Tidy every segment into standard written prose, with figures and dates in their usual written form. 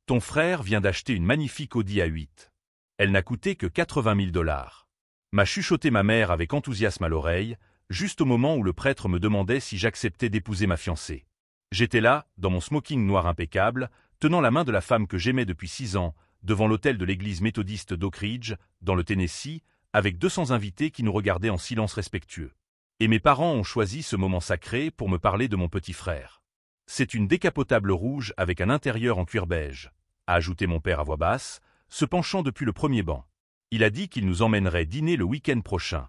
Ton frère vient d'acheter une magnifique Audi A8. Elle n'a coûté que 80 000 $. M'a chuchoté ma mère avec enthousiasme à l'oreille, juste au moment où le prêtre me demandait si j'acceptais d'épouser ma fiancée. J'étais là, dans mon smoking noir impeccable, tenant la main de la femme que j'aimais depuis 6 ans, devant l'autel de l'église méthodiste d'Oak Ridge, dans le Tennessee, avec 200 invités qui nous regardaient en silence respectueux. Et mes parents ont choisi ce moment sacré pour me parler de mon petit frère. C'est une décapotable rouge avec un intérieur en cuir beige, a ajouté mon père à voix basse, se penchant depuis le premier banc. Il a dit qu'il nous emmènerait dîner le week-end prochain.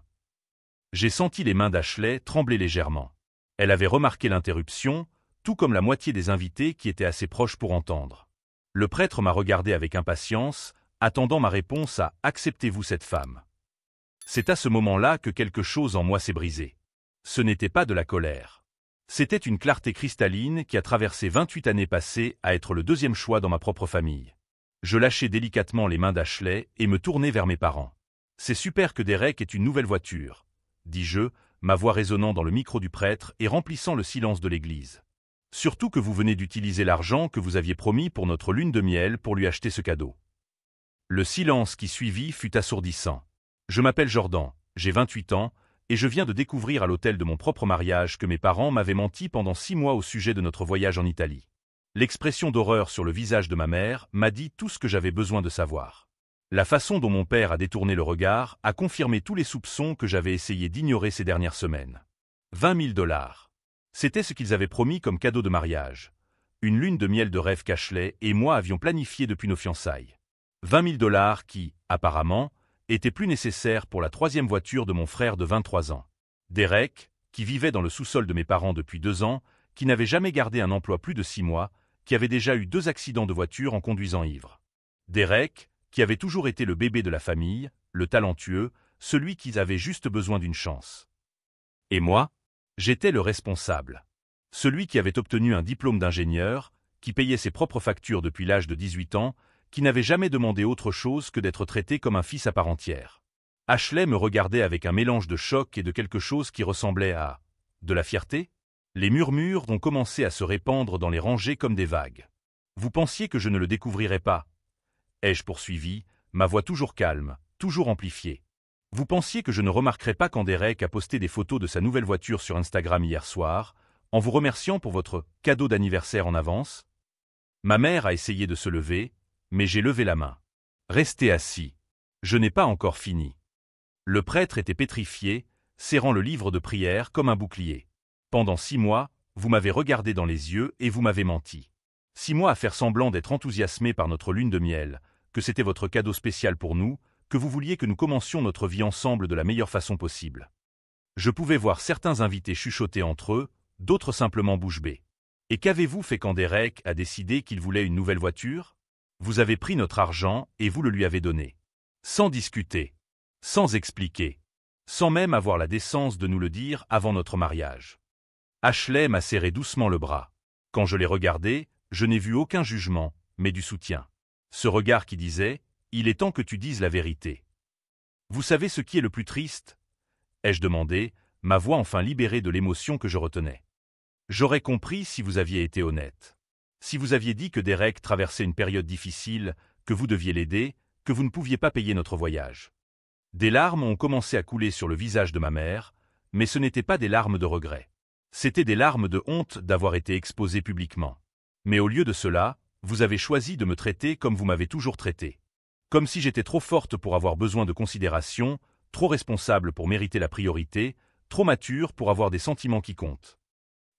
J'ai senti les mains d'Ashley trembler légèrement. Elle avait remarqué l'interruption, tout comme la moitié des invités qui étaient assez proches pour entendre. Le prêtre m'a regardé avec impatience, attendant ma réponse à « Acceptez-vous cette femme ?» C'est à ce moment-là que quelque chose en moi s'est brisé. Ce n'était pas de la colère. C'était une clarté cristalline qui a traversé 28 années passées à être le deuxième choix dans ma propre famille. Je lâchai délicatement les mains d'Ashley et me tournai vers mes parents. « C'est super que Derek ait une nouvelle voiture », dis-je, ma voix résonnant dans le micro du prêtre et remplissant le silence de l'église. « Surtout que vous venez d'utiliser l'argent que vous aviez promis pour notre lune de miel pour lui acheter ce cadeau. » Le silence qui suivit fut assourdissant. Je m'appelle Jordan, j'ai 28 ans, et je viens de découvrir à l'hôtel de mon propre mariage que mes parents m'avaient menti pendant 6 mois au sujet de notre voyage en Italie. L'expression d'horreur sur le visage de ma mère m'a dit tout ce que j'avais besoin de savoir. La façon dont mon père a détourné le regard a confirmé tous les soupçons que j'avais essayé d'ignorer ces dernières semaines. 20 000 $. C'était ce qu'ils avaient promis comme cadeau de mariage. Une lune de miel de rêve qu'Ashley et moi avions planifié depuis nos fiançailles. 20 000 $ qui, apparemment, étaient plus nécessaires pour la 3e voiture de mon frère de 23 ans. Derek, qui vivait dans le sous-sol de mes parents depuis 2 ans, qui n'avait jamais gardé un emploi plus de 6 mois, qui avait déjà eu 2 accidents de voiture en conduisant ivre. Derek, qui avait toujours été le bébé de la famille, le talentueux, celui qui avait juste besoin d'une chance. Et moi, j'étais le responsable. Celui qui avait obtenu un diplôme d'ingénieur, qui payait ses propres factures depuis l'âge de 18 ans, qui n'avait jamais demandé autre chose que d'être traité comme un fils à part entière. Ashley me regardait avec un mélange de choc et de quelque chose qui ressemblait à de la fierté. Les murmures ont commencé à se répandre dans les rangées comme des vagues. Vous pensiez que je ne le découvrirais pas? Ai-je poursuivi, ma voix toujours calme, toujours amplifiée. Vous pensiez que je ne remarquerais pas quand Derek a posté des photos de sa nouvelle voiture sur Instagram hier soir, en vous remerciant pour votre cadeau d'anniversaire en avance? Ma mère a essayé de se lever, mais j'ai levé la main. Restez assis. Je n'ai pas encore fini. Le prêtre était pétrifié, serrant le livre de prière comme un bouclier. Pendant 6 mois, vous m'avez regardé dans les yeux et vous m'avez menti. 6 mois à faire semblant d'être enthousiasmé par notre lune de miel, que c'était votre cadeau spécial pour nous, que vous vouliez que nous commencions notre vie ensemble de la meilleure façon possible. Je pouvais voir certains invités chuchoter entre eux, d'autres simplement bouche bée. Et qu'avez-vous fait quand Derek a décidé qu'il voulait une nouvelle voiture? Vous avez pris notre argent et vous le lui avez donné. Sans discuter. Sans expliquer. Sans même avoir la décence de nous le dire avant notre mariage. Ashley m'a serré doucement le bras. Quand je l'ai regardé, je n'ai vu aucun jugement, mais du soutien. Ce regard qui disait « Il est temps que tu dises la vérité ». Vous savez ce qui est le plus triste? Ai-je demandé, ma voix enfin libérée de l'émotion que je retenais. J'aurais compris si vous aviez été honnête. Si vous aviez dit que Derek traversait une période difficile, que vous deviez l'aider, que vous ne pouviez pas payer notre voyage. Des larmes ont commencé à couler sur le visage de ma mère, mais ce n'étaient pas des larmes de regret. C'étaient des larmes de honte d'avoir été exposé publiquement. Mais au lieu de cela, vous avez choisi de me traiter comme vous m'avez toujours traité. Comme si j'étais trop forte pour avoir besoin de considération, trop responsable pour mériter la priorité, trop mature pour avoir des sentiments qui comptent.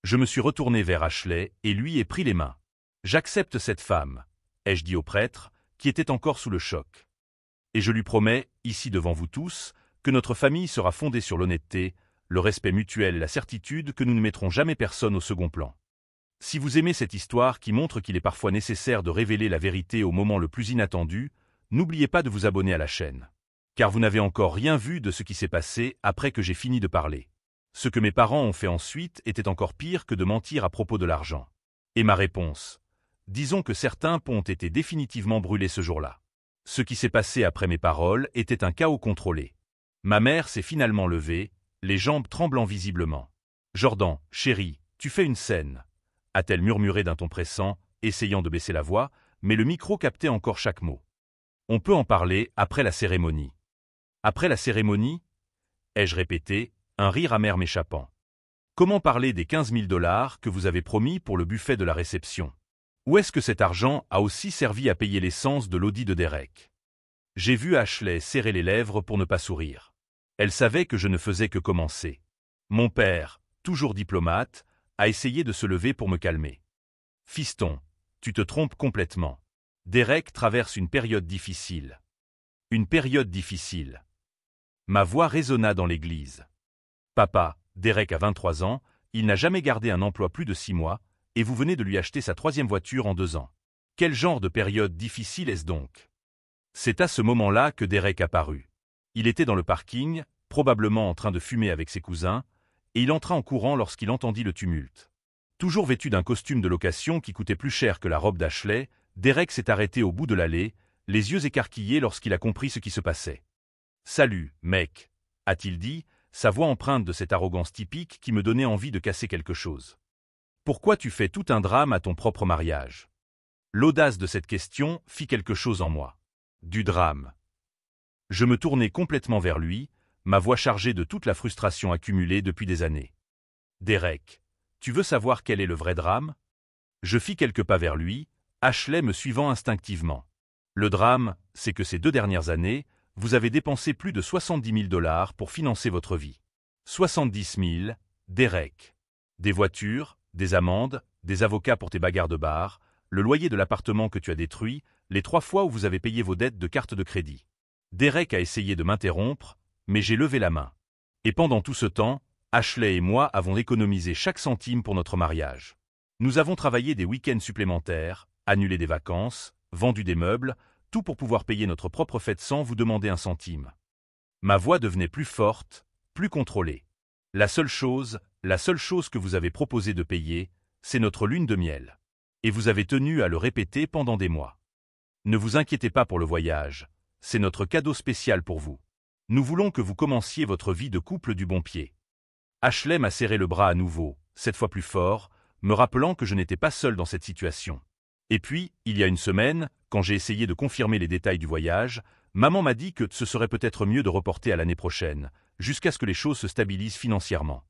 Je me suis retourné vers Ashley et lui ai pris les mains. J'accepte cette femme, ai-je dit au prêtre, qui était encore sous le choc. Et je lui promets, ici devant vous tous, que notre famille sera fondée sur l'honnêteté, le respect mutuel et la certitude que nous ne mettrons jamais personne au second plan. Si vous aimez cette histoire qui montre qu'il est parfois nécessaire de révéler la vérité au moment le plus inattendu, n'oubliez pas de vous abonner à la chaîne. Car vous n'avez encore rien vu de ce qui s'est passé après que j'ai fini de parler. Ce que mes parents ont fait ensuite était encore pire que de mentir à propos de l'argent. Et ma réponse? Disons que certains ponts ont été définitivement brûlés ce jour-là. Ce qui s'est passé après mes paroles était un chaos contrôlé. Ma mère s'est finalement levée, les jambes tremblant visiblement. « Jordan, chérie, tu fais une scène », a-t-elle murmuré d'un ton pressant, essayant de baisser la voix, mais le micro captait encore chaque mot. On peut en parler après la cérémonie. Après la cérémonie? Ai-je répété, un rire amer m'échappant. Comment parler des 15 000 $ que vous avez promis pour le buffet de la réception? Ou est-ce que cet argent a aussi servi à payer l'essence de l'Audi de Derek? J'ai vu Ashley serrer les lèvres pour ne pas sourire. Elle savait que je ne faisais que commencer. Mon père, toujours diplomate, a essayé de se lever pour me calmer. Fiston, tu te trompes complètement. Derek traverse une période difficile. Une période difficile. Ma voix résonna dans l'église. Papa, Derek a 23 ans, il n'a jamais gardé un emploi plus de 6 mois, et vous venez de lui acheter sa 3e voiture en 2 ans. Quel genre de période difficile est-ce donc? C'est à ce moment-là que Derek apparut. Il était dans le parking, probablement en train de fumer avec ses cousins, et il entra en courant lorsqu'il entendit le tumulte. Toujours vêtu d'un costume de location qui coûtait plus cher que la robe d'Ashley, Derek s'est arrêté au bout de l'allée, les yeux écarquillés lorsqu'il a compris ce qui se passait. « Salut, mec », a-t-il dit, sa voix empreinte de cette arrogance typique qui me donnait envie de casser quelque chose. « Pourquoi tu fais tout un drame à ton propre mariage ?» L'audace de cette question fit quelque chose en moi. Du drame. Je me tournai complètement vers lui, ma voix chargée de toute la frustration accumulée depuis des années. « Derek, tu veux savoir quel est le vrai drame ?» Je fis quelques pas vers lui, Ashley me suivant instinctivement. « Le drame, c'est que ces 2 dernières années, vous avez dépensé plus de 70 000 $ pour financer votre vie. 70 000, Derek. Des voitures, des amendes, des avocats pour tes bagarres de bar, le loyer de l'appartement que tu as détruit, les 3 fois où vous avez payé vos dettes de carte de crédit. » Derek a essayé de m'interrompre, mais j'ai levé la main. Et pendant tout ce temps, Ashley et moi avons économisé chaque centime pour notre mariage. Nous avons travaillé des week-ends supplémentaires, annulé des vacances, vendu des meubles, tout pour pouvoir payer notre propre fête sans vous demander un centime. Ma voix devenait plus forte, plus contrôlée. La seule chose que vous avez proposé de payer, c'est notre lune de miel. Et vous avez tenu à le répéter pendant des mois. Ne vous inquiétez pas pour le voyage, c'est notre cadeau spécial pour vous. Nous voulons que vous commenciez votre vie de couple du bon pied. Ashley m'a serré le bras à nouveau, cette fois plus fort, me rappelant que je n'étais pas seul dans cette situation. Et puis, il y a une semaine, quand j'ai essayé de confirmer les détails du voyage, maman m'a dit que ce serait peut-être mieux de reporter à l'année prochaine, jusqu'à ce que les choses se stabilisent financièrement.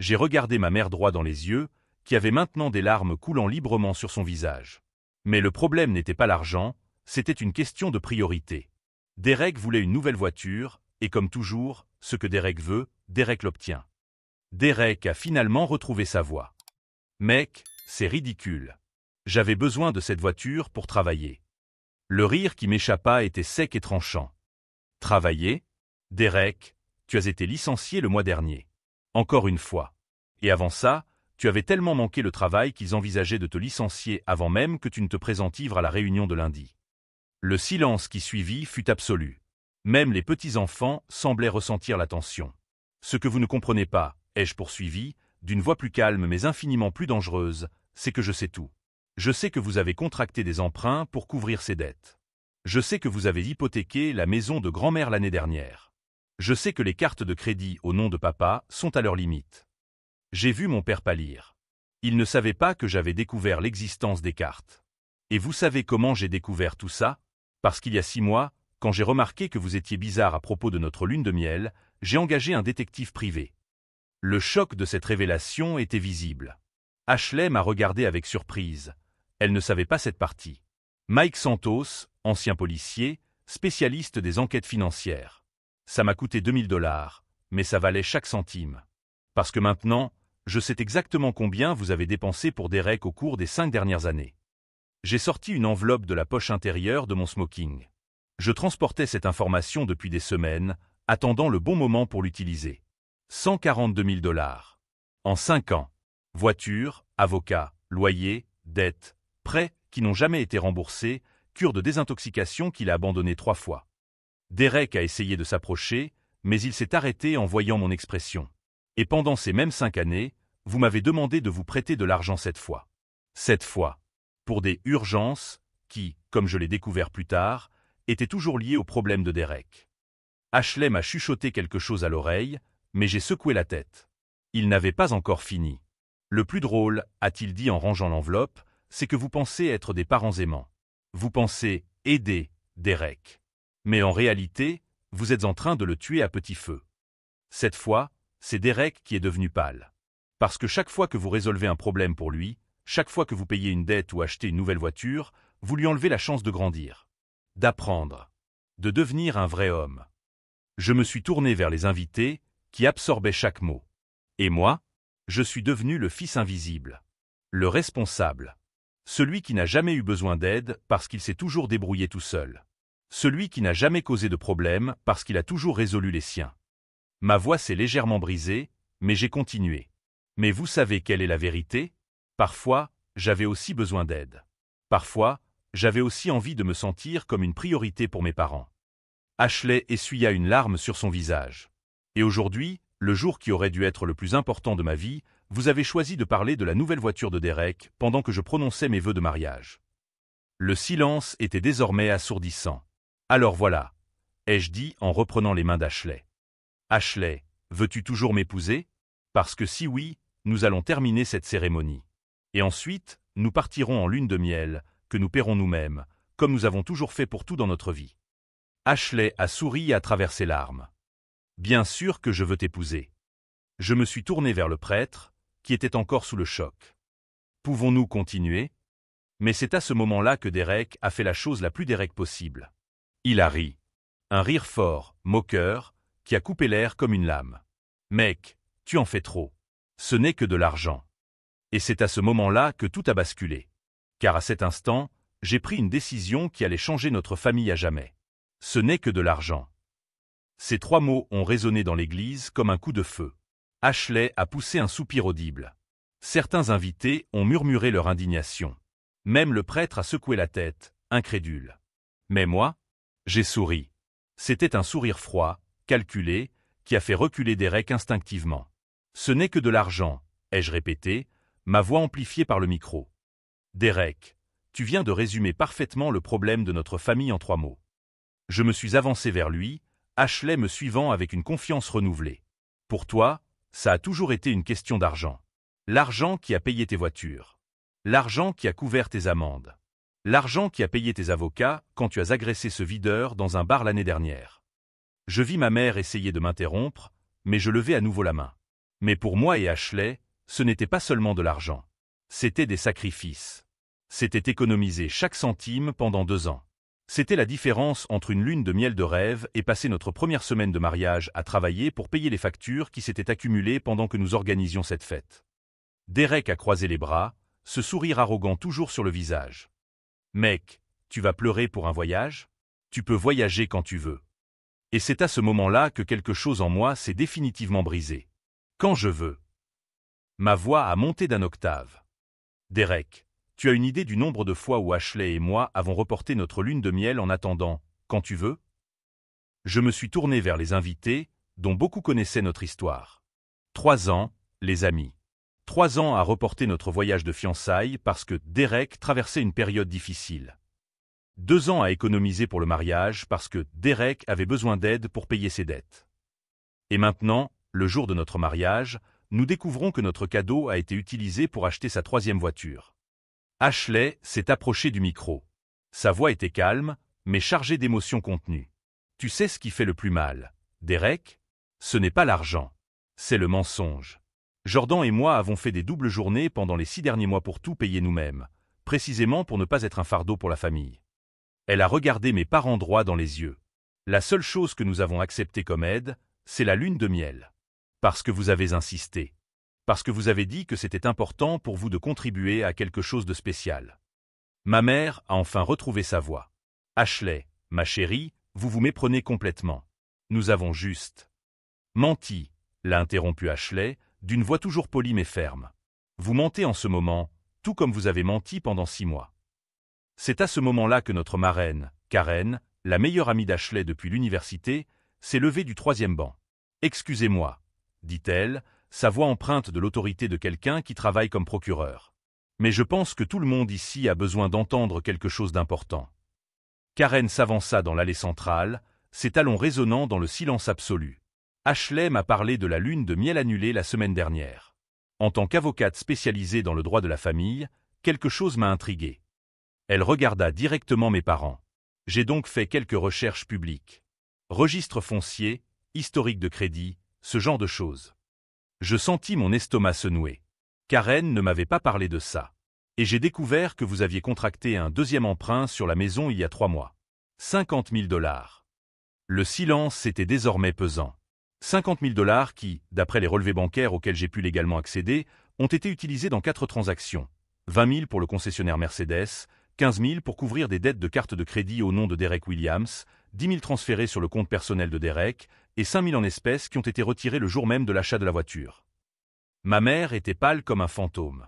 J'ai regardé ma mère droit dans les yeux, qui avait maintenant des larmes coulant librement sur son visage. Mais le problème n'était pas l'argent, c'était une question de priorité. Derek voulait une nouvelle voiture, et comme toujours, ce que Derek veut, Derek l'obtient. Derek a finalement retrouvé sa voie. Mec, c'est ridicule. J'avais besoin de cette voiture pour travailler. Le rire qui m'échappa était sec et tranchant. Travailler? Derek, tu as été licencié le mois dernier. Encore une fois. Et avant ça, tu avais tellement manqué le travail qu'ils envisageaient de te licencier avant même que tu ne te présentes ivre à la réunion de lundi. Le silence qui suivit fut absolu. Même les petits-enfants semblaient ressentir la tension. Ce que vous ne comprenez pas, ai-je poursuivi, d'une voix plus calme mais infiniment plus dangereuse, c'est que je sais tout. Je sais que vous avez contracté des emprunts pour couvrir ces dettes. Je sais que vous avez hypothéqué la maison de grand-mère l'année dernière. Je sais que les cartes de crédit au nom de papa sont à leur limite. J'ai vu mon père pâlir. Il ne savait pas que j'avais découvert l'existence des cartes. Et vous savez comment j'ai découvert tout ça? Parce qu'il y a 6 mois, quand j'ai remarqué que vous étiez bizarre à propos de notre lune de miel, j'ai engagé un détective privé. Le choc de cette révélation était visible. Ashley m'a regardé avec surprise. Elle ne savait pas cette partie. Mike Santos, ancien policier, spécialiste des enquêtes financières. Ça m'a coûté 2 000 $, mais ça valait chaque centime. Parce que maintenant, je sais exactement combien vous avez dépensé pour Derek au cours des 5 dernières années. J'ai sorti une enveloppe de la poche intérieure de mon smoking. Je transportais cette information depuis des semaines, attendant le bon moment pour l'utiliser. 142 000 $. En 5 ans. Voiture, avocat, loyer, dette, prêts qui n'ont jamais été remboursés, cure de désintoxication qu'il a abandonné 3 fois. Derek a essayé de s'approcher, mais il s'est arrêté en voyant mon expression. Et pendant ces mêmes 5 années, vous m'avez demandé de vous prêter de l'argent 7 fois. 7 fois. Pour des urgences qui, comme je l'ai découvert plus tard, étaient toujours liées au problème de Derek. Ashley m'a chuchoté quelque chose à l'oreille, mais j'ai secoué la tête. Il n'avait pas encore fini. Le plus drôle, a-t-il dit en rangeant l'enveloppe, c'est que vous pensez être des parents aimants. Vous pensez aider Derek. Mais en réalité, vous êtes en train de le tuer à petit feu. Cette fois, c'est Derek qui est devenu pâle. Parce que chaque fois que vous résolvez un problème pour lui, chaque fois que vous payez une dette ou achetez une nouvelle voiture, vous lui enlevez la chance de grandir, d'apprendre, de devenir un vrai homme. Je me suis tourné vers les invités, qui absorbaient chaque mot. Et moi, je suis devenu le fils invisible, le responsable, celui qui n'a jamais eu besoin d'aide parce qu'il s'est toujours débrouillé tout seul, celui qui n'a jamais causé de problème parce qu'il a toujours résolu les siens. Ma voix s'est légèrement brisée, mais j'ai continué. Mais vous savez quelle est la vérité? Parfois, j'avais aussi besoin d'aide. Parfois, j'avais aussi envie de me sentir comme une priorité pour mes parents. Ashley essuya une larme sur son visage. Et aujourd'hui, le jour qui aurait dû être le plus important de ma vie, vous avez choisi de parler de la nouvelle voiture de Derek pendant que je prononçais mes vœux de mariage. Le silence était désormais assourdissant. Alors voilà, ai-je dit en reprenant les mains d'Ashley. Ashley, veux-tu toujours m'épouser? Parce que si oui, nous allons terminer cette cérémonie. Et ensuite, nous partirons en lune de miel, que nous paierons nous-mêmes, comme nous avons toujours fait pour tout dans notre vie. Ashley a souri à travers ses larmes. Bien sûr que je veux t'épouser. Je me suis tourné vers le prêtre, qui était encore sous le choc. Pouvons-nous continuer? Mais c'est à ce moment-là que Derek a fait la chose la plus Derek possible. Il a ri. Un rire fort, moqueur, qui a coupé l'air comme une lame. Mec, tu en fais trop. Ce n'est que de l'argent. Et c'est à ce moment-là que tout a basculé. Car à cet instant, j'ai pris une décision qui allait changer notre famille à jamais. Ce n'est que de l'argent. Ces 3 mots ont résonné dans l'église comme un coup de feu. Ashley a poussé un soupir audible. Certains invités ont murmuré leur indignation. Même le prêtre a secoué la tête, incrédule. Mais moi, j'ai souri. C'était un sourire froid, calculé, qui a fait reculer Derek instinctivement. Ce n'est que de l'argent, ai-je répété, ma voix amplifiée par le micro. Derek, tu viens de résumer parfaitement le problème de notre famille en 3 mots. Je me suis avancé vers lui, Ashley me suivant avec une confiance renouvelée. Pour toi, ça a toujours été une question d'argent. L'argent qui a payé tes voitures. L'argent qui a couvert tes amendes. L'argent qui a payé tes avocats quand tu as agressé ce videur dans un bar l'année dernière. Je vis ma mère essayer de m'interrompre, mais je levai à nouveau la main. Mais pour moi et Ashley, ce n'était pas seulement de l'argent. C'était des sacrifices. C'était économiser chaque centime pendant 2 ans. C'était la différence entre une lune de miel de rêve et passer notre première semaine de mariage à travailler pour payer les factures qui s'étaient accumulées pendant que nous organisions cette fête. Derek a croisé les bras, ce sourire arrogant toujours sur le visage. Mec, tu vas pleurer pour un voyage? Tu peux voyager quand tu veux. Et c'est à ce moment-là que quelque chose en moi s'est définitivement brisé. Quand je veux. Ma voix a monté d'un octave. Derek, tu as une idée du nombre de fois où Ashley et moi avons reporté notre lune de miel en attendant, quand tu veux? Je me suis tourné vers les invités, dont beaucoup connaissaient notre histoire. 3 ans, les amis. 3 ans à reporter notre voyage de fiançailles parce que Derek traversait une période difficile. 2 ans à économiser pour le mariage parce que Derek avait besoin d'aide pour payer ses dettes. Et maintenant, le jour de notre mariage, nous découvrons que notre cadeau a été utilisé pour acheter sa 3e voiture. Ashley s'est approché du micro. Sa voix était calme, mais chargée d'émotions contenues. Tu sais ce qui fait le plus mal, Derek? Ce n'est pas l'argent. C'est le mensonge. Jordan et moi avons fait des doubles journées pendant les 6 derniers mois pour tout payer nous-mêmes, précisément pour ne pas être un fardeau pour la famille. Elle a regardé mes parents droit dans les yeux. La seule chose que nous avons acceptée comme aide, c'est la lune de miel. Parce que vous avez insisté. Parce que vous avez dit que c'était important pour vous de contribuer à quelque chose de spécial. Ma mère a enfin retrouvé sa voix. Ashley, ma chérie, vous vous méprenez complètement. Nous avons juste menti, l'a interrompu Ashley, d'une voix toujours polie mais ferme. Vous mentez en ce moment, tout comme vous avez menti pendant 6 mois. C'est à ce moment-là que notre marraine, Karen, la meilleure amie d'Ashley depuis l'université, s'est levée du 3e banc. Excusez-moi, dit-elle, sa voix empreinte de l'autorité de quelqu'un qui travaille comme procureur. Mais je pense que tout le monde ici a besoin d'entendre quelque chose d'important. Karen s'avança dans l'allée centrale, ses talons résonnant dans le silence absolu. Ashley m'a parlé de la lune de miel annulée la semaine dernière. En tant qu'avocate spécialisée dans le droit de la famille, quelque chose m'a intrigué. Elle regarda directement mes parents. J'ai donc fait quelques recherches publiques. Registre foncier, historique de crédit, ce genre de choses. Je sentis mon estomac se nouer. Karen ne m'avait pas parlé de ça. Et j'ai découvert que vous aviez contracté un deuxième emprunt sur la maison il y a 3 mois. 50 000 $. Le silence était désormais pesant. 50 000 $ qui, d'après les relevés bancaires auxquels j'ai pu légalement accéder, ont été utilisés dans 4 transactions. 20 000 pour le concessionnaire Mercedes, 15 000 pour couvrir des dettes de carte de crédit au nom de Derek Williams, 10 000 transférés sur le compte personnel de Derek, et 5 000 en espèces qui ont été retirés le jour même de l'achat de la voiture. Ma mère était pâle comme un fantôme.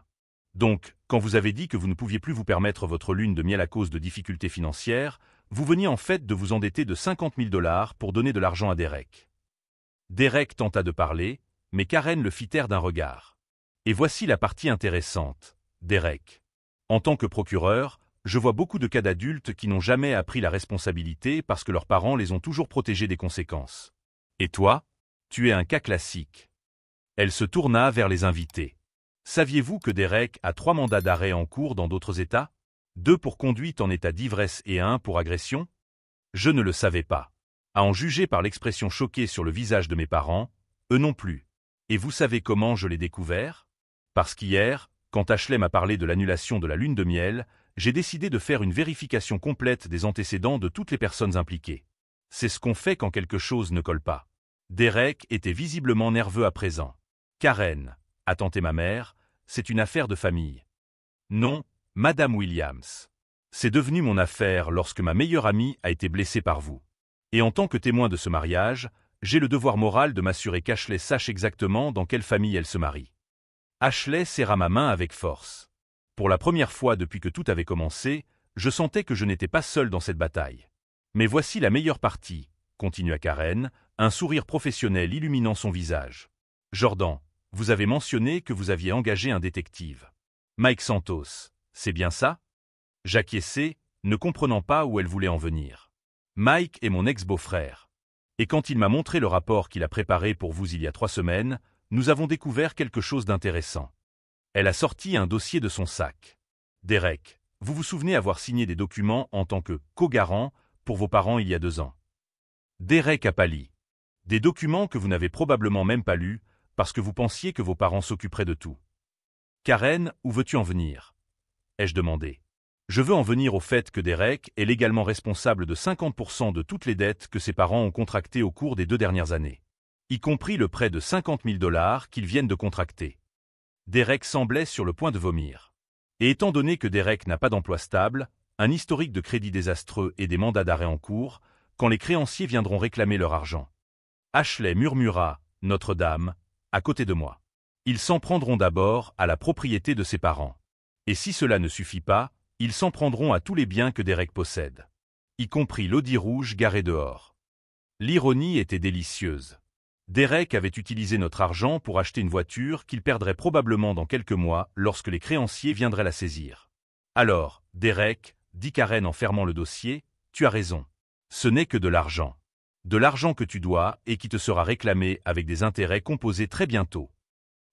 Donc, quand vous avez dit que vous ne pouviez plus vous permettre votre lune de miel à cause de difficultés financières, vous veniez en fait de vous endetter de 50 000 $ pour donner de l'argent à Derek. Derek tenta de parler, mais Karen le fit taire d'un regard. Et voici la partie intéressante. Derek. En tant que procureur, je vois beaucoup de cas d'adultes qui n'ont jamais appris la responsabilité parce que leurs parents les ont toujours protégés des conséquences. Et toi? Tu es un cas classique. Elle se tourna vers les invités. Saviez-vous que Derek a 3 mandats d'arrêt en cours dans d'autres États? 2 pour conduite en état d'ivresse et 1 pour agression? Je ne le savais pas. À en juger par l'expression choquée sur le visage de mes parents, eux non plus. Et vous savez comment je l'ai découvert? Parce qu'hier, quand Ashley m'a parlé de l'annulation de la lune de miel, j'ai décidé de faire une vérification complète des antécédents de toutes les personnes impliquées. C'est ce qu'on fait quand quelque chose ne colle pas. Derek était visiblement nerveux à présent. Karen, a tenté ma mère, c'est une affaire de famille. Non, Madame Williams. C'est devenu mon affaire lorsque ma meilleure amie a été blessée par vous. Et en tant que témoin de ce mariage, j'ai le devoir moral de m'assurer qu'Ashley sache exactement dans quelle famille elle se marie. Ashley serra ma main avec force. Pour la première fois depuis que tout avait commencé, je sentais que je n'étais pas seul dans cette bataille. Mais voici la meilleure partie, continua Karen, un sourire professionnel illuminant son visage. Jordan, vous avez mentionné que vous aviez engagé un détective. Mike Santos, c'est bien ça? J'acquiesçai, ne comprenant pas où elle voulait en venir. Mike est mon ex-beau-frère. Et quand il m'a montré le rapport qu'il a préparé pour vous il y a 3 semaines, nous avons découvert quelque chose d'intéressant. Elle a sorti un dossier de son sac. Derek, vous vous souvenez avoir signé des documents en tant que co-garant pour vos parents il y a 2 ans. Derek a pâli. Des documents que vous n'avez probablement même pas lus, parce que vous pensiez que vos parents s'occuperaient de tout. Karen, où veux-tu en venir? Ai-je demandé. Je veux en venir au fait que Derek est légalement responsable de 50% de toutes les dettes que ses parents ont contractées au cours des 2 dernières années, y compris le prêt de 50 000 $ qu'ils viennent de contracter. Derek semblait sur le point de vomir. Et étant donné que Derek n'a pas d'emploi stable, un historique de crédit désastreux et des mandats d'arrêt en cours, quand les créanciers viendront réclamer leur argent. Ashley murmura, Notre-Dame, à côté de moi. Ils s'en prendront d'abord à la propriété de ses parents. Et si cela ne suffit pas, ils s'en prendront à tous les biens que Derek possède, y compris l'Audi rouge garé dehors. L'ironie était délicieuse. Derek avait utilisé notre argent pour acheter une voiture qu'il perdrait probablement dans quelques mois lorsque les créanciers viendraient la saisir. Alors, Derek, dit Karen en fermant le dossier, tu as raison. Ce n'est que de l'argent. De l'argent que tu dois et qui te sera réclamé avec des intérêts composés très bientôt.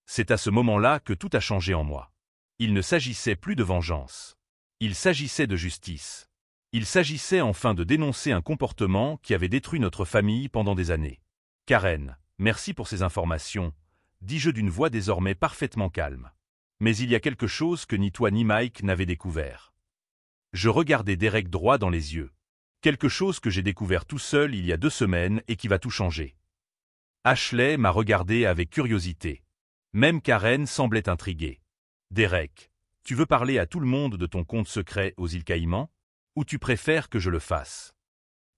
C'est à ce moment-là que tout a changé en moi. Il ne s'agissait plus de vengeance. Il s'agissait de justice. Il s'agissait enfin de dénoncer un comportement qui avait détruit notre famille pendant des années. Karen, merci pour ces informations, dis-je d'une voix désormais parfaitement calme. Mais il y a quelque chose que ni toi ni Mike n'avez découvert. Je regardai Derek droit dans les yeux. Quelque chose que j'ai découvert tout seul il y a 2 semaines et qui va tout changer. Ashley m'a regardé avec curiosité. Même Karen semblait intriguée. Derek, tu veux parler à tout le monde de ton compte secret aux îles Caïmans? Ou tu préfères que je le fasse?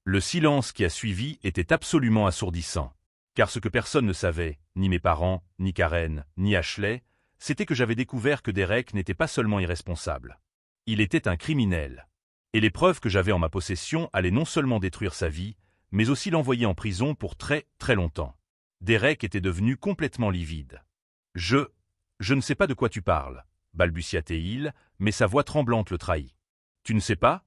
Le silence qui a suivi était absolument assourdissant. Car ce que personne ne savait, ni mes parents, ni Karen, ni Ashley, c'était que j'avais découvert que Derek n'était pas seulement irresponsable. Il était un criminel. Et les preuves que j'avais en ma possession allaient non seulement détruire sa vie, mais aussi l'envoyer en prison pour très, très longtemps. Derek était devenu complètement livide. Je ne sais pas de quoi tu parles, balbutia-t-il, mais sa voix tremblante le trahit. Tu ne sais pas?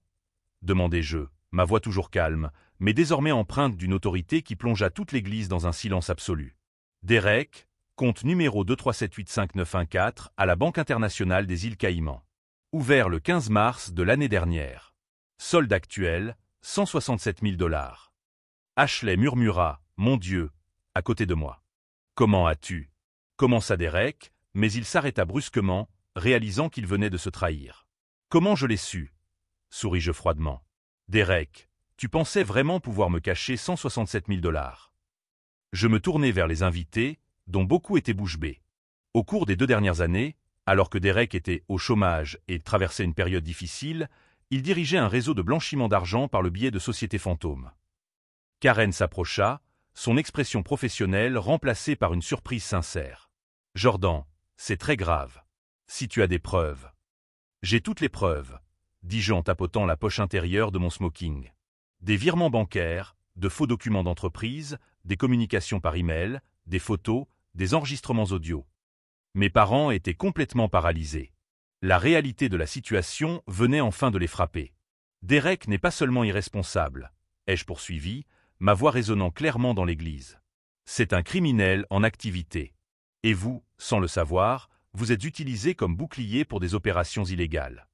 Demandai-je, ma voix toujours calme, mais désormais empreinte d'une autorité qui plongea toute l'église dans un silence absolu. Derek, compte numéro 2378591 à la Banque internationale des îles Caïmans. Ouvert le 15 mars de l'année dernière. Solde actuel, 167 000 $. Ashley murmura, « Mon Dieu », à côté de moi. « Comment as-tu » commença Derek, mais il s'arrêta brusquement, réalisant qu'il venait de se trahir. « Comment je l'ai su » souris-je froidement. « Derek, tu pensais vraiment pouvoir me cacher 167 000 $. Je me tournai vers les invités, dont beaucoup étaient bouche bée. Au cours des 2 dernières années, alors que Derek était au chômage et traversait une période difficile, il dirigeait un réseau de blanchiment d'argent par le biais de sociétés fantômes. Karen s'approcha, son expression professionnelle remplacée par une surprise sincère. « Jordan, c'est très grave. Si tu as des preuves. »« J'ai toutes les preuves, » dis-je en tapotant la poche intérieure de mon smoking. Des virements bancaires, de faux documents d'entreprise, des communications par email, des photos, des enregistrements audio. Mes parents étaient complètement paralysés. La réalité de la situation venait enfin de les frapper. Derek n'est pas seulement irresponsable, ai-je poursuivi, ma voix résonnant clairement dans l'église. C'est un criminel en activité. Et vous, sans le savoir, vous êtes utilisé comme bouclier pour des opérations illégales.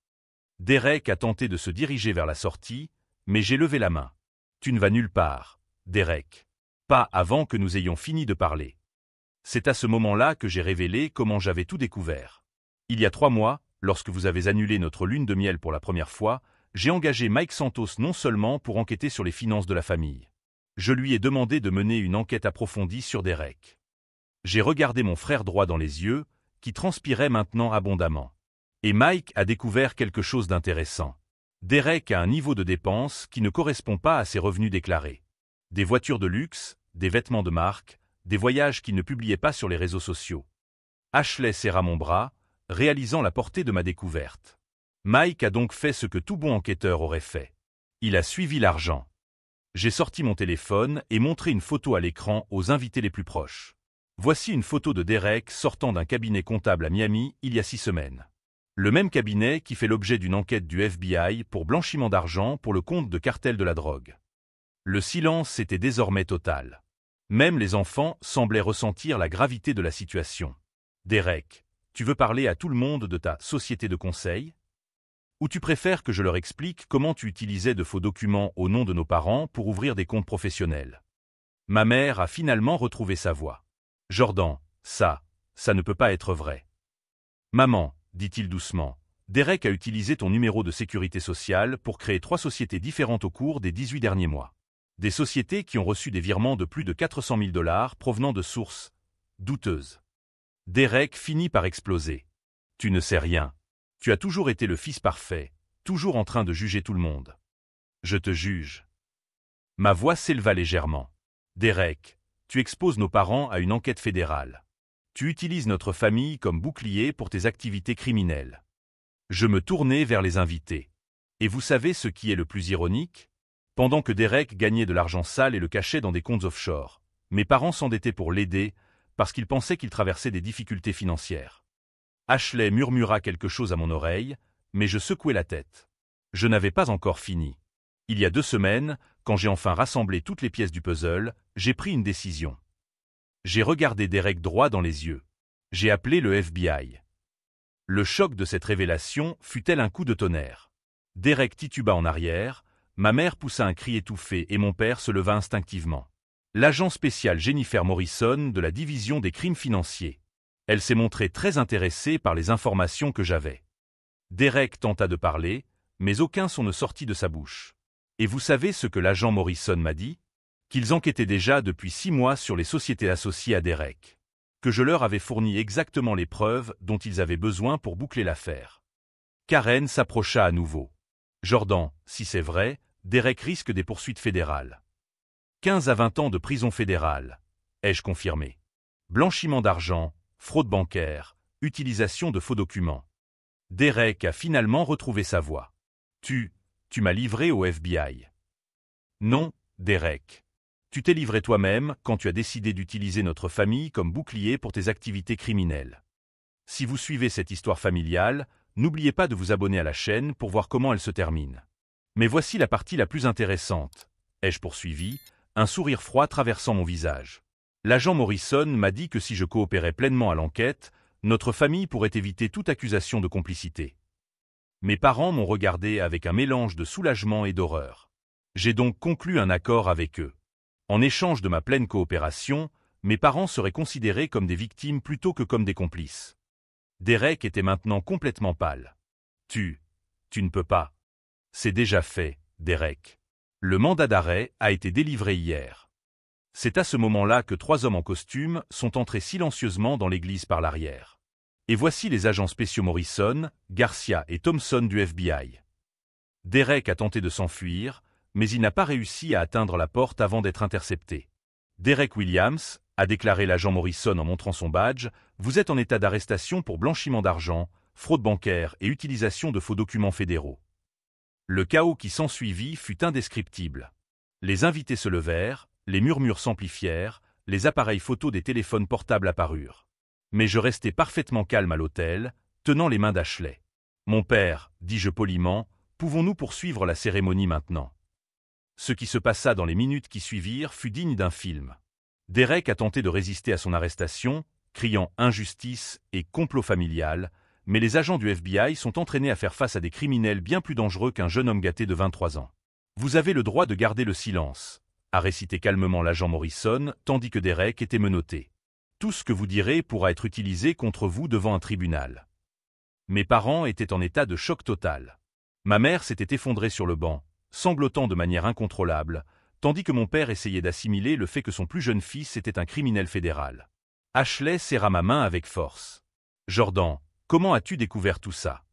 Derek a tenté de se diriger vers la sortie, mais j'ai levé la main. Tu ne vas nulle part, Derek. Pas avant que nous ayons fini de parler. C'est à ce moment-là que j'ai révélé comment j'avais tout découvert. Il y a 3 mois, lorsque vous avez annulé notre lune de miel pour la première fois, j'ai engagé Mike Santos non seulement pour enquêter sur les finances de la famille. Je lui ai demandé de mener une enquête approfondie sur Derek. J'ai regardé mon frère droit dans les yeux, qui transpirait maintenant abondamment. Et Mike a découvert quelque chose d'intéressant. Derek a un niveau de dépenses qui ne correspond pas à ses revenus déclarés. Des voitures de luxe, des vêtements de marque, des voyages qu'il ne publiait pas sur les réseaux sociaux. Ashley serra mon bras, réalisant la portée de ma découverte. Mike a donc fait ce que tout bon enquêteur aurait fait. Il a suivi l'argent. J'ai sorti mon téléphone et montré une photo à l'écran aux invités les plus proches. Voici une photo de Derek sortant d'un cabinet comptable à Miami il y a 6 semaines. Le même cabinet qui fait l'objet d'une enquête du FBI pour blanchiment d'argent pour le compte de cartels de la drogue. Le silence était désormais total. Même les enfants semblaient ressentir la gravité de la situation. « Derek, tu veux parler à tout le monde de ta société de conseil ? Ou tu préfères que je leur explique comment tu utilisais de faux documents au nom de nos parents pour ouvrir des comptes professionnels ?» Ma mère a finalement retrouvé sa voix. « Jordan, ça ne peut pas être vrai. »« Maman, dit-il doucement, Derek a utilisé ton numéro de sécurité sociale pour créer 3 sociétés différentes au cours des 18 derniers mois. Des sociétés qui ont reçu des virements de plus de 400 000 $ provenant de sources douteuses. » Derek finit par exploser. « Tu ne sais rien. Tu as toujours été le fils parfait, toujours en train de juger tout le monde. »« Je te juge. » Ma voix s'éleva légèrement. « Derek, tu exposes nos parents à une enquête fédérale. Tu utilises notre famille comme bouclier pour tes activités criminelles. » Je me tournai vers les invités. Et vous savez ce qui est le plus ironique ? Pendant que Derek gagnait de l'argent sale et le cachait dans des comptes offshore, mes parents s'endettaient pour l'aider parce qu'ils pensaient qu'il traversait des difficultés financières. Ashley murmura quelque chose à mon oreille, mais je secouai la tête. Je n'avais pas encore fini. Il y a 2 semaines, quand j'ai enfin rassemblé toutes les pièces du puzzle, j'ai pris une décision. J'ai regardé Derek droit dans les yeux. J'ai appelé le FBI. Le choc de cette révélation fut tel un coup de tonnerre. Derek tituba en arrière, ma mère poussa un cri étouffé et mon père se leva instinctivement. L'agent spécial Jennifer Morrison de la division des crimes financiers. Elle s'est montrée très intéressée par les informations que j'avais. Derek tenta de parler, mais aucun son ne sortit de sa bouche. Et vous savez ce que l'agent Morrison m'a dit ? Qu'ils enquêtaient déjà depuis 6 mois sur les sociétés associées à Derek. Que je leur avais fourni exactement les preuves dont ils avaient besoin pour boucler l'affaire. Karen s'approcha à nouveau. « Jordan, si c'est vrai, Derek risque des poursuites fédérales. 15 à 20 ans de prison fédérale, ai-je confirmé. Blanchiment d'argent, fraude bancaire, utilisation de faux documents. » Derek a finalement retrouvé sa voix. « Tu m'as livré au FBI. » Non, Derek. Tu t'es livré toi-même quand tu as décidé d'utiliser notre famille comme bouclier pour tes activités criminelles. Si vous suivez cette histoire familiale, n'oubliez pas de vous abonner à la chaîne pour voir comment elle se termine. Mais voici la partie la plus intéressante, ai-je poursuivi, un sourire froid traversant mon visage. L'agent Morrison m'a dit que si je coopérais pleinement à l'enquête, notre famille pourrait éviter toute accusation de complicité. Mes parents m'ont regardé avec un mélange de soulagement et d'horreur. J'ai donc conclu un accord avec eux. En échange de ma pleine coopération, mes parents seraient considérés comme des victimes plutôt que comme des complices. Derek était maintenant complètement pâle. Tu ne peux pas. C'est déjà fait, Derek. Le mandat d'arrêt a été délivré hier. C'est à ce moment-là que 3 hommes en costume sont entrés silencieusement dans l'église par l'arrière. Et voici les agents spéciaux Morrison, Garcia et Thompson du FBI. Derek a tenté de s'enfuir, mais il n'a pas réussi à atteindre la porte avant d'être intercepté. Derek Williams, a déclaré l'agent Morrison en montrant son badge, vous êtes en état d'arrestation pour blanchiment d'argent, fraude bancaire et utilisation de faux documents fédéraux. Le chaos qui s'ensuivit fut indescriptible. Les invités se levèrent, les murmures s'amplifièrent, les appareils photos des téléphones portables apparurent. Mais je restai parfaitement calme à l'hôtel, tenant les mains d'Ashley. Mon père, dis-je poliment, pouvons-nous poursuivre la cérémonie maintenant? Ce qui se passa dans les minutes qui suivirent fut digne d'un film. Derek a tenté de résister à son arrestation, criant injustice et complot familial, mais les agents du FBI sont entraînés à faire face à des criminels bien plus dangereux qu'un jeune homme gâté de 23 ans. Vous avez le droit de garder le silence, a récité calmement l'agent Morrison, tandis que Derek était menotté. Tout ce que vous direz pourra être utilisé contre vous devant un tribunal. Mes parents étaient en état de choc total. Ma mère s'était effondrée sur le banc, sanglotant de manière incontrôlable, tandis que mon père essayait d'assimiler le fait que son plus jeune fils était un criminel fédéral. Ashley serra ma main avec force. Jordan, comment as-tu découvert tout ça?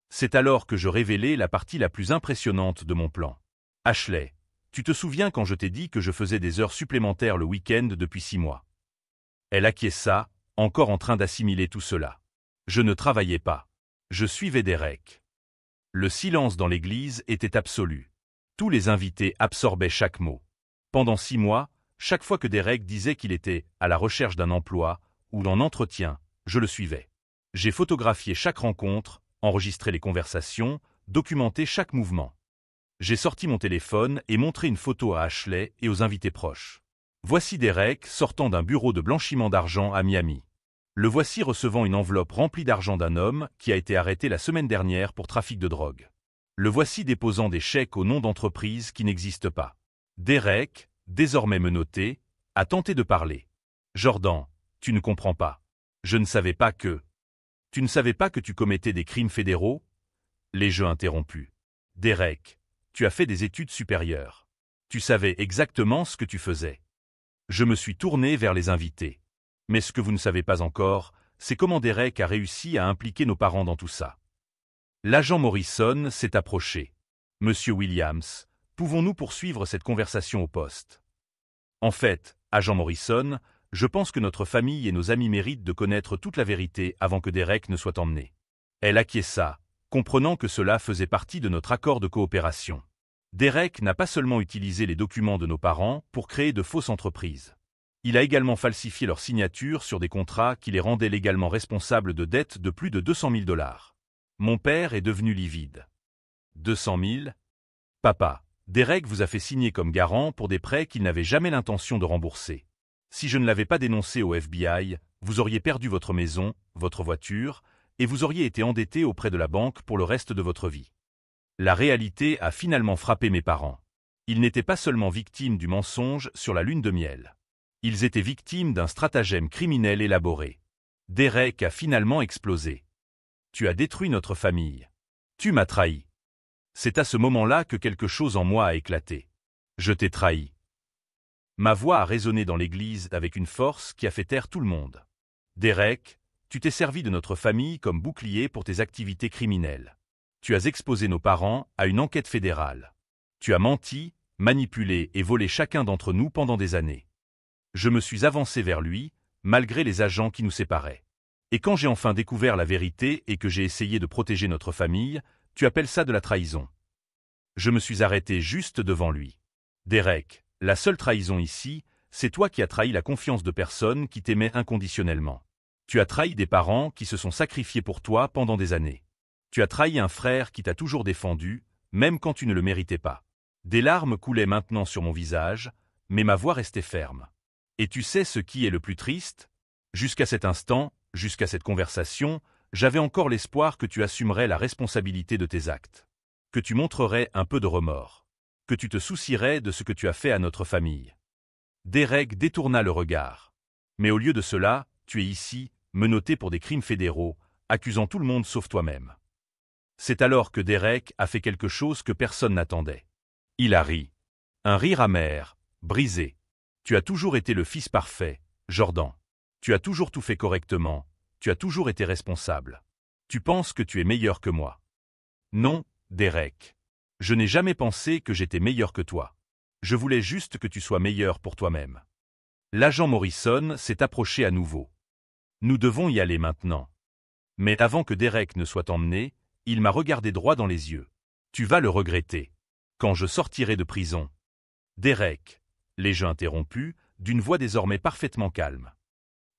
C'est alors que je révélai la partie la plus impressionnante de mon plan. Ashley, tu te souviens quand je t'ai dit que je faisais des heures supplémentaires le week-end depuis 6 mois? Elle acquiesça, encore en train d'assimiler tout cela. Je ne travaillais pas. Je suivais Derek. Le silence dans l'église était absolu. Tous les invités absorbaient chaque mot. Pendant 6 mois, chaque fois que Derek disait qu'il était à la recherche d'un emploi ou en entretien, je le suivais. J'ai photographié chaque rencontre, enregistré les conversations, documenté chaque mouvement. J'ai sorti mon téléphone et montré une photo à Ashley et aux invités proches. Voici Derek sortant d'un bureau de blanchiment d'argent à Miami. Le voici recevant une enveloppe remplie d'argent d'un homme qui a été arrêté la semaine dernière pour trafic de drogue. Le voici déposant des chèques au nom d'entreprises qui n'existent pas. Derek, désormais menotté, a tenté de parler. Jordan, tu ne comprends pas. Je ne savais pas que... Tu ne savais pas que tu commettais des crimes fédéraux? Les jeux interrompus. Derek, tu as fait des études supérieures. Tu savais exactement ce que tu faisais. Je me suis tourné vers les invités. Mais ce que vous ne savez pas encore, c'est comment Derek a réussi à impliquer nos parents dans tout ça. L'agent Morrison s'est approché. Monsieur Williams, pouvons-nous poursuivre cette conversation au poste? En fait, agent Morrison, je pense que notre famille et nos amis méritent de connaître toute la vérité avant que Derek ne soit emmené. Elle acquiesça, comprenant que cela faisait partie de notre accord de coopération. Derek n'a pas seulement utilisé les documents de nos parents pour créer de fausses entreprises. Il a également falsifié leurs signatures sur des contrats qui les rendaient légalement responsables de dettes de plus de 200 000 $. Mon père est devenu livide. 200 000? Papa, Derek vous a fait signer comme garant pour des prêts qu'il n'avait jamais l'intention de rembourser. Si je ne l'avais pas dénoncé au FBI, vous auriez perdu votre maison, votre voiture, et vous auriez été endetté auprès de la banque pour le reste de votre vie. La réalité a finalement frappé mes parents. Ils n'étaient pas seulement victimes du mensonge sur la lune de miel. Ils étaient victimes d'un stratagème criminel élaboré. Derek a finalement explosé. Tu as détruit notre famille. Tu m'as trahi. C'est à ce moment-là que quelque chose en moi a éclaté. Je t'ai trahi. Ma voix a résonné dans l'église avec une force qui a fait taire tout le monde. Derek, tu t'es servi de notre famille comme bouclier pour tes activités criminelles. Tu as exposé nos parents à une enquête fédérale. Tu as menti, manipulé et volé chacun d'entre nous pendant des années. Je me suis avancé vers lui, malgré les agents qui nous séparaient. Et quand j'ai enfin découvert la vérité et que j'ai essayé de protéger notre famille, tu appelles ça de la trahison. Je me suis arrêté juste devant lui. Derek, la seule trahison ici, c'est toi qui as trahi la confiance de personnes qui t'aimaient inconditionnellement. Tu as trahi des parents qui se sont sacrifiés pour toi pendant des années. Tu as trahi un frère qui t'a toujours défendu, même quand tu ne le méritais pas. Des larmes coulaient maintenant sur mon visage, mais ma voix restait ferme. Et tu sais ce qui est le plus triste? Jusqu'à cet instant, jusqu'à cette conversation, j'avais encore l'espoir que tu assumerais la responsabilité de tes actes. Que tu montrerais un peu de remords. Que tu te soucierais de ce que tu as fait à notre famille. Derek détourna le regard. Mais au lieu de cela, tu es ici, menotté pour des crimes fédéraux, accusant tout le monde sauf toi-même. C'est alors que Derek a fait quelque chose que personne n'attendait. Il a ri. Un rire amer, brisé. Tu as toujours été le fils parfait, Jordan. Tu as toujours tout fait correctement, tu as toujours été responsable. Tu penses que tu es meilleur que moi. Non, Derek. Je n'ai jamais pensé que j'étais meilleur que toi. Je voulais juste que tu sois meilleur pour toi-même. L'agent Morrison s'est approché à nouveau. Nous devons y aller maintenant. Mais avant que Derek ne soit emmené, il m'a regardé droit dans les yeux. Tu vas le regretter. Quand je sortirai de prison. Derek, l'ai-je interrompu, d'une voix désormais parfaitement calme.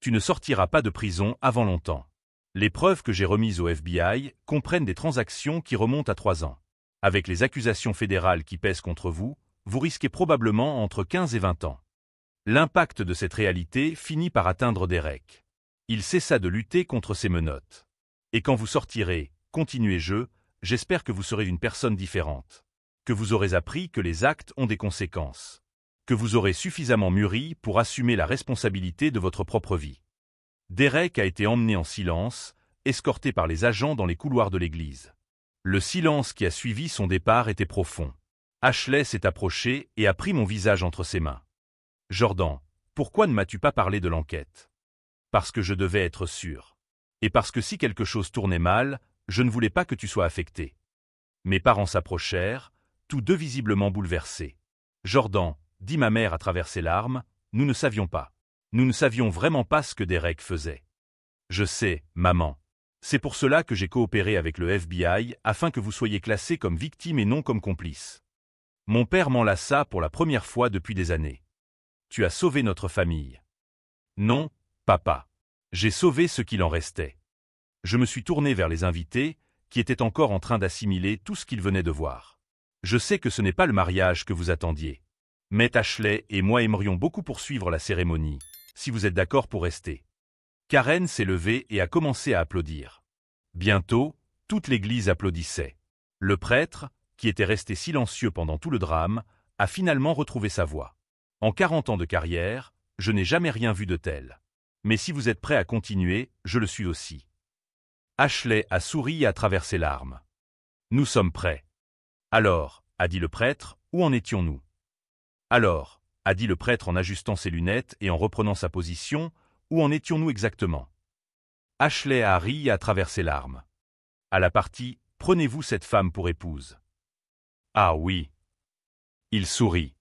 Tu ne sortiras pas de prison avant longtemps. Les preuves que j'ai remises au FBI comprennent des transactions qui remontent à 3 ans. Avec les accusations fédérales qui pèsent contre vous, vous risquez probablement entre 15 et 20 ans. L'impact de cette réalité finit par atteindre Derek. Il cessa de lutter contre ses menottes. Et quand vous sortirez, continuez-je, j'espère que vous serez une personne différente. Que vous aurez appris que les actes ont des conséquences. Que vous aurez suffisamment mûri pour assumer la responsabilité de votre propre vie. Derek a été emmené en silence, escorté par les agents dans les couloirs de l'église. Le silence qui a suivi son départ était profond. Ashley s'est approché et a pris mon visage entre ses mains. « Jordan, pourquoi ne m'as-tu pas parlé de l'enquête ?»« Parce que je devais être sûr. Et parce que si quelque chose tournait mal, je ne voulais pas que tu sois affecté. » Mes parents s'approchèrent, tous deux visiblement bouleversés. « Jordan, » dit ma mère à travers ses larmes, « nous ne savions pas. Nous ne savions vraiment pas ce que Derek faisait. »« Je sais, maman. C'est pour cela que j'ai coopéré avec le FBI afin que vous soyez classés comme victime et non comme complice. Mon père m'enlaça pour la première fois depuis des années. Tu as sauvé notre famille. »« Non, papa. J'ai sauvé ce qu'il en restait. » Je me suis tourné vers les invités, qui étaient encore en train d'assimiler tout ce qu'ils venaient de voir. « Je sais que ce n'est pas le mariage que vous attendiez. Mais Ashley et moi aimerions beaucoup poursuivre la cérémonie, si vous êtes d'accord pour rester. » Karen s'est levée et a commencé à applaudir. Bientôt, toute l'église applaudissait. Le prêtre, qui était resté silencieux pendant tout le drame, a finalement retrouvé sa voix. En 40 ans de carrière, je n'ai jamais rien vu de tel. Mais si vous êtes prêt à continuer, je le suis aussi. Ashley a souri à travers ses larmes. Nous sommes prêts. Alors, a dit le prêtre, où en étions-nous? Alors, a dit le prêtre en ajustant ses lunettes et en reprenant sa position, où en étions-nous exactement? Ashley a ri à travers ses larmes. À la partie, prenez-vous cette femme pour épouse. Ah oui. Il sourit.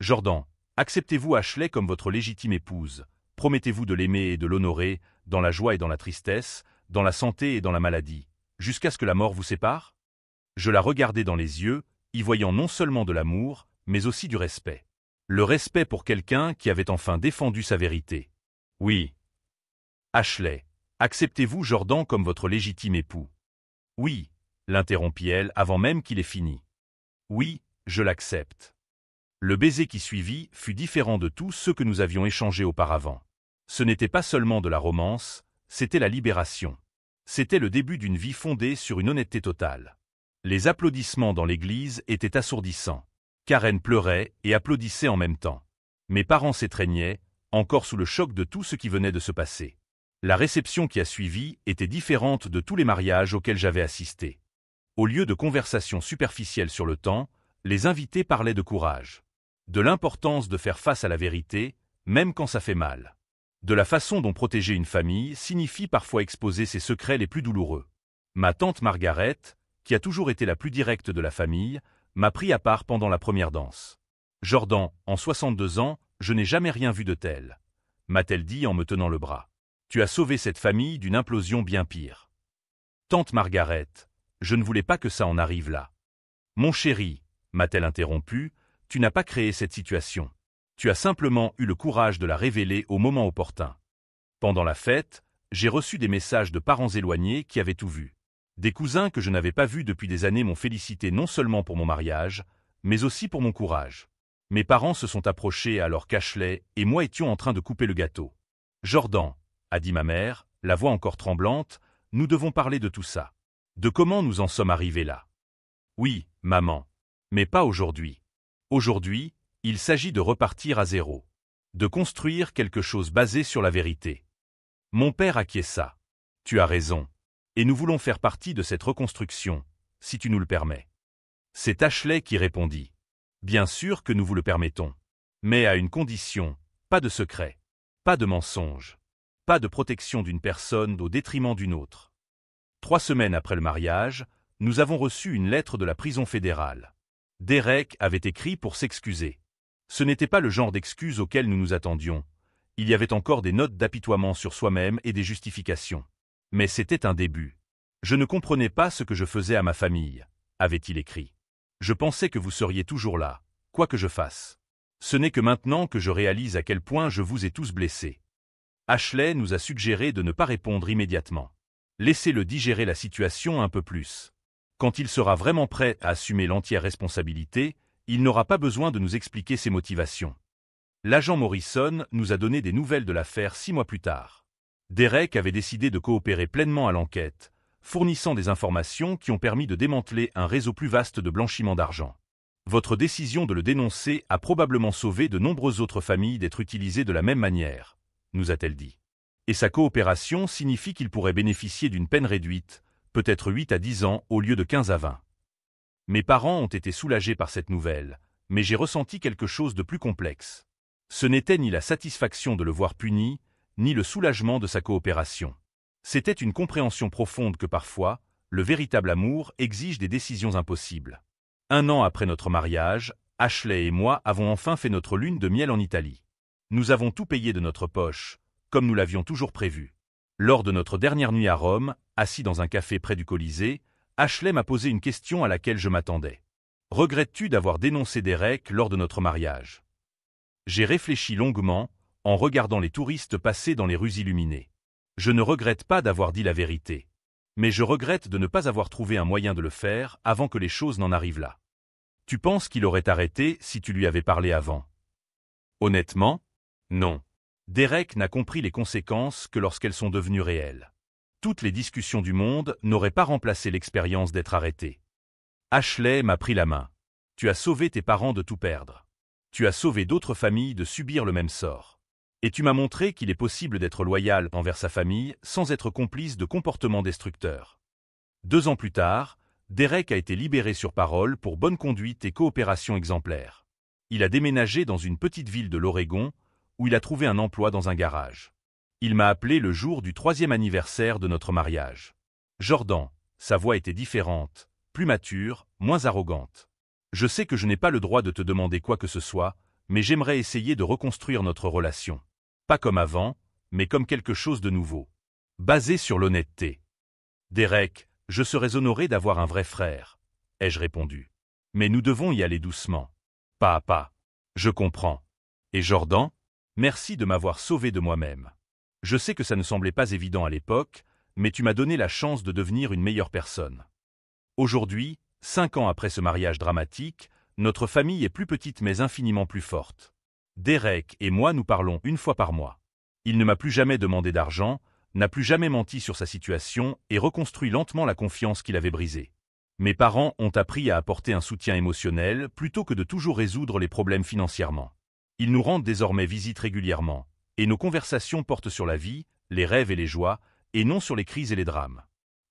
Jordan, acceptez-vous Ashley comme votre légitime épouse, promettez-vous de l'aimer et de l'honorer, dans la joie et dans la tristesse, dans la santé et dans la maladie, jusqu'à ce que la mort vous sépare? Je la regardai dans les yeux, y voyant non seulement de l'amour, mais aussi du respect. Le respect pour quelqu'un qui avait enfin défendu sa vérité. Oui. Ashley, acceptez-vous Jordan comme votre légitime époux? Oui, l'interrompit-elle avant même qu'il ait fini. Oui, je l'accepte. Le baiser qui suivit fut différent de tous ceux que nous avions échangés auparavant. Ce n'était pas seulement de la romance, c'était la libération. C'était le début d'une vie fondée sur une honnêteté totale. Les applaudissements dans l'église étaient assourdissants. Karen pleurait et applaudissait en même temps. Mes parents s'étreignaient, encore sous le choc de tout ce qui venait de se passer. La réception qui a suivi était différente de tous les mariages auxquels j'avais assisté. Au lieu de conversations superficielles sur le temps, les invités parlaient de courage. De l'importance de faire face à la vérité, même quand ça fait mal. De la façon dont protéger une famille signifie parfois exposer ses secrets les plus douloureux. Ma tante Margaret, qui a toujours été la plus directe de la famille, m'a pris à part pendant la première danse. « Jordan, en 62 ans, je n'ai jamais rien vu de tel. » m'a-t-elle dit en me tenant le bras. « Tu as sauvé cette famille d'une implosion bien pire. » Tante Margaret, je ne voulais pas que ça en arrive là. « Mon chéri, » m'a-t-elle interrompu, « tu n'as pas créé cette situation. Tu as simplement eu le courage de la révéler au moment opportun. » Pendant la fête, j'ai reçu des messages de parents éloignés qui avaient tout vu. Des cousins que je n'avais pas vus depuis des années m'ont félicité non seulement pour mon mariage, mais aussi pour mon courage. Mes parents se sont approchés alors qu'Ashley et moi étions en train de couper le gâteau. « Jordan, » a dit ma mère, la voix encore tremblante, nous devons parler de tout ça. De comment nous en sommes arrivés là. Oui, maman. Mais pas aujourd'hui. Aujourd'hui, il s'agit de repartir à zéro. De construire quelque chose basé sur la vérité. Mon père acquiesça. Tu as raison. Et nous voulons faire partie de cette reconstruction, si tu nous le permets. C'est Ashley qui répondit. Bien sûr que nous vous le permettons. Mais à une condition, pas de secret, pas de mensonge, pas de protection d'une personne au détriment d'une autre. 3 semaines après le mariage, nous avons reçu une lettre de la prison fédérale. Derek avait écrit pour s'excuser. Ce n'était pas le genre d'excuse auquel nous nous attendions. Il y avait encore des notes d'apitoiement sur soi-même et des justifications. Mais c'était un début. Je ne comprenais pas ce que je faisais à ma famille, avait-il écrit. Je pensais que vous seriez toujours là, quoi que je fasse. Ce n'est que maintenant que je réalise à quel point je vous ai tous blessés. Ashley nous a suggéré de ne pas répondre immédiatement. Laissez-le digérer la situation un peu plus. Quand il sera vraiment prêt à assumer l'entière responsabilité, il n'aura pas besoin de nous expliquer ses motivations. L'agent Morrison nous a donné des nouvelles de l'affaire 6 mois plus tard. Derek avait décidé de coopérer pleinement à l'enquête, fournissant des informations qui ont permis de démanteler un réseau plus vaste de blanchiment d'argent. Votre décision de le dénoncer a probablement sauvé de nombreuses autres familles d'être utilisées de la même manière, nous a-t-elle dit. Et sa coopération signifie qu'il pourrait bénéficier d'une peine réduite, peut-être 8 à 10 ans au lieu de 15 à 20. Mes parents ont été soulagés par cette nouvelle, mais j'ai ressenti quelque chose de plus complexe. Ce n'était ni la satisfaction de le voir puni, ni le soulagement de sa coopération. C'était une compréhension profonde que parfois, le véritable amour exige des décisions impossibles. 1 an après notre mariage, Ashley et moi avons enfin fait notre lune de miel en Italie. Nous avons tout payé de notre poche, comme nous l'avions toujours prévu. Lors de notre dernière nuit à Rome, assis dans un café près du Colisée, Ashley m'a posé une question à laquelle je m'attendais. Regrettes-tu d'avoir dénoncé Derek lors de notre mariage? J'ai réfléchi longuement, en regardant les touristes passer dans les rues illuminées. Je ne regrette pas d'avoir dit la vérité. Mais je regrette de ne pas avoir trouvé un moyen de le faire avant que les choses n'en arrivent là. Tu penses qu'il aurait arrêté si tu lui avais parlé avant? Honnêtement, non. Derek n'a compris les conséquences que lorsqu'elles sont devenues réelles. Toutes les discussions du monde n'auraient pas remplacé l'expérience d'être arrêté. Ashley m'a pris la main. Tu as sauvé tes parents de tout perdre. Tu as sauvé d'autres familles de subir le même sort. Et tu m'as montré qu'il est possible d'être loyal envers sa famille sans être complice de comportements destructeurs. 2 ans plus tard, Derek a été libéré sur parole pour bonne conduite et coopération exemplaire. Il a déménagé dans une petite ville de l'Oregon, où il a trouvé un emploi dans un garage. Il m'a appelé le jour du 3e anniversaire de notre mariage. Jordan, sa voix était différente, plus mature, moins arrogante. Je sais que je n'ai pas le droit de te demander quoi que ce soit, mais j'aimerais essayer de reconstruire notre relation. Pas comme avant, mais comme quelque chose de nouveau. Basé sur l'honnêteté. Derek, je serais honoré d'avoir un vrai frère, ai-je répondu. Mais nous devons y aller doucement. Pas à pas. Je comprends. Et Jordan? Merci de m'avoir sauvé de moi-même. Je sais que ça ne semblait pas évident à l'époque, mais tu m'as donné la chance de devenir une meilleure personne. Aujourd'hui, 5 ans après ce mariage dramatique, notre famille est plus petite mais infiniment plus forte. Derek et moi nous parlons 1 fois par mois. Il ne m'a plus jamais demandé d'argent, n'a plus jamais menti sur sa situation et reconstruit lentement la confiance qu'il avait brisée. Mes parents ont appris à apporter un soutien émotionnel plutôt que de toujours résoudre les problèmes financièrement. Ils nous rendent désormais visite régulièrement, et nos conversations portent sur la vie, les rêves et les joies, et non sur les crises et les drames.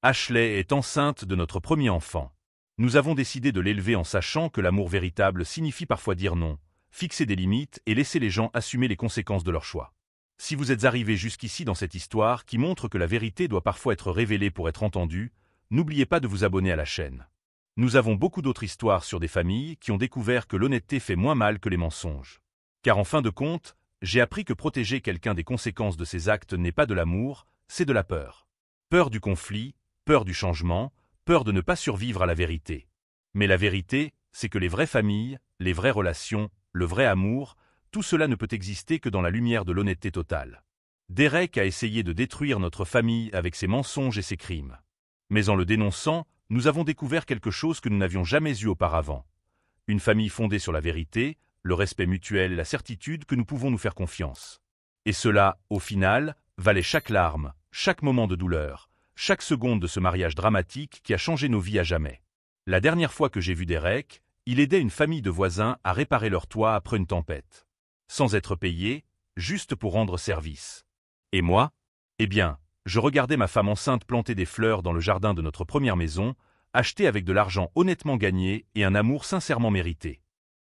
Ashley est enceinte de notre premier enfant. Nous avons décidé de l'élever en sachant que l'amour véritable signifie parfois dire non, fixer des limites et laisser les gens assumer les conséquences de leurs choix. Si vous êtes arrivé jusqu'ici dans cette histoire qui montre que la vérité doit parfois être révélée pour être entendue, n'oubliez pas de vous abonner à la chaîne. Nous avons beaucoup d'autres histoires sur des familles qui ont découvert que l'honnêteté fait moins mal que les mensonges. Car en fin de compte, j'ai appris que protéger quelqu'un des conséquences de ses actes n'est pas de l'amour, c'est de la peur. Peur du conflit, peur du changement, peur de ne pas survivre à la vérité. Mais la vérité, c'est que les vraies familles, les vraies relations, le vrai amour, tout cela ne peut exister que dans la lumière de l'honnêteté totale. Derek a essayé de détruire notre famille avec ses mensonges et ses crimes. Mais en le dénonçant, nous avons découvert quelque chose que nous n'avions jamais eu auparavant. Une famille fondée sur la vérité, le respect mutuel et la certitude que nous pouvons nous faire confiance. Et cela, au final, valait chaque larme, chaque moment de douleur, chaque seconde de ce mariage dramatique qui a changé nos vies à jamais. La dernière fois que j'ai vu Derek, il aidait une famille de voisins à réparer leur toit après une tempête. Sans être payé, juste pour rendre service. Et moi? Eh bien, je regardais ma femme enceinte planter des fleurs dans le jardin de notre première maison, achetée avec de l'argent honnêtement gagné et un amour sincèrement mérité.